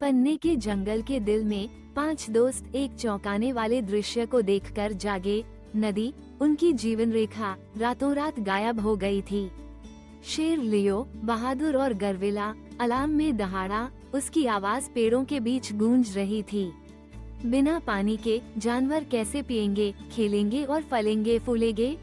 पन्ने के जंगल के दिल में 5 दोस्त एक चौंकाने वाले दृश्य को देखकर जागे। नदी, उनकी जीवन रेखा, रातों रात गायब हो गई थी। शेर लियो, बहादुर और गर्विला, अलार्म में दहाड़ा, उसकी आवाज पेड़ों के बीच गूंज रही थी। बिना पानी के जानवर कैसे पिएंगे, खेलेंगे और फलेंगे फूलेंगे?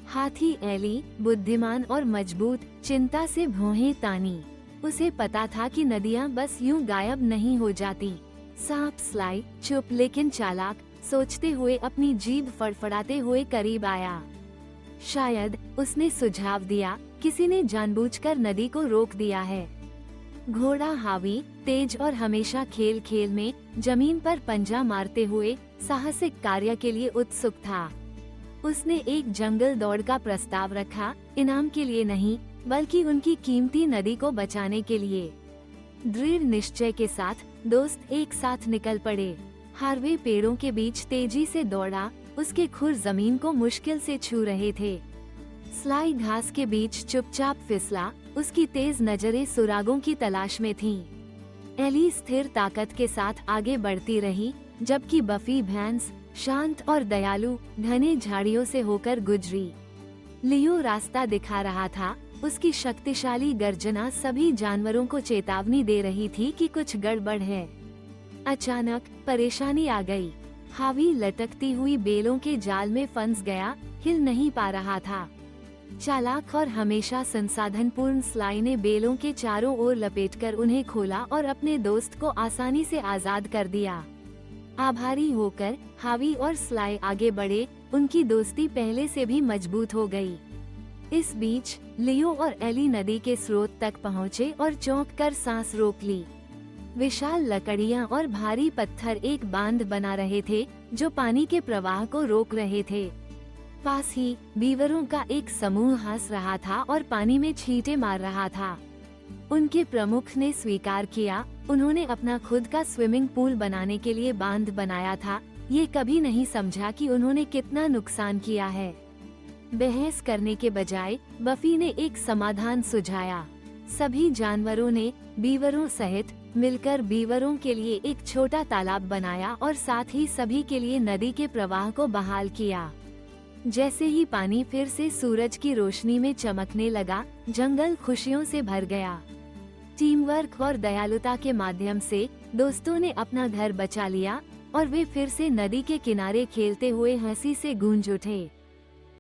हाथी एली, बुद्धिमान और मजबूत, चिंता से भौहें तानी। उसे पता था कि नदियाँ बस यूं गायब नहीं हो जाती। सांप स्लाई, चुप लेकिन चालाक, सोचते हुए अपनी जीभ फड़फड़ाते हुए करीब आया। शायद, उसने सुझाव दिया, किसी ने जानबूझकर नदी को रोक दिया है। घोड़ा हावी, तेज और हमेशा खेल खेल में जमीन पर पंजा मारते हुए साहसिक कार्य के लिए उत्सुक था। उसने एक जंगल दौड़ का प्रस्ताव रखा, इनाम के लिए नहीं, बल्कि उनकी कीमती नदी को बचाने के लिए। दृढ़ निश्चय के साथ दोस्त एक साथ निकल पड़े। हार्वे पेड़ों के बीच तेजी से दौड़ा, उसके खुर जमीन को मुश्किल से छू रहे थे। स्लाई घास के बीच चुपचाप फिसला, उसकी तेज नजरें सुरागों की तलाश में थीं। एली स्थिर ताकत के साथ आगे बढ़ती रही, जबकि बफी भैंस शांत और दयालु घने झाड़ियों से होकर गुजरी। लियो रास्ता दिखा रहा था, उसकी शक्तिशाली गर्जना सभी जानवरों को चेतावनी दे रही थी कि कुछ गड़बड़ है। अचानक परेशानी आ गई। हावी लटकती हुई बेलों के जाल में फंस गया, हिल नहीं पा रहा था। चालाक और हमेशा संसाधनपूर्ण स्लाई ने बेलों के चारों ओर लपेटकर उन्हें खोला और अपने दोस्त को आसानी से आजाद कर दिया। आभारी होकर हावी और स्लाई आगे बढ़े, उनकी दोस्ती पहले से भी मजबूत हो गई। इस बीच लियो और एली नदी के स्रोत तक पहुँचे और चौंककर सांस रोक ली। विशाल लकड़ियाँ और भारी पत्थर एक बांध बना रहे थे, जो पानी के प्रवाह को रोक रहे थे। पास ही बीवरों का एक समूह हंस रहा था और पानी में छींटे मार रहा था। उनके प्रमुख ने स्वीकार किया, उन्होंने अपना खुद का स्विमिंग पूल बनाने के लिए बांध बनाया था। ये कभी नहीं समझा कि उन्होंने कितना नुकसान किया है। बहस करने के बजाय बफी ने एक समाधान सुझाया। सभी जानवरों ने बीवरों सहित मिलकर बीवरों के लिए एक छोटा तालाब बनाया और साथ ही सभी के लिए नदी के प्रवाह को बहाल किया। जैसे ही पानी फिर से सूरज की रोशनी में चमकने लगा, जंगल खुशियों से भर गया। टीम वर्क और दयालुता के माध्यम से दोस्तों ने अपना घर बचा लिया और वे फिर से नदी के किनारे खेलते हुए हंसी से गूंज उठे।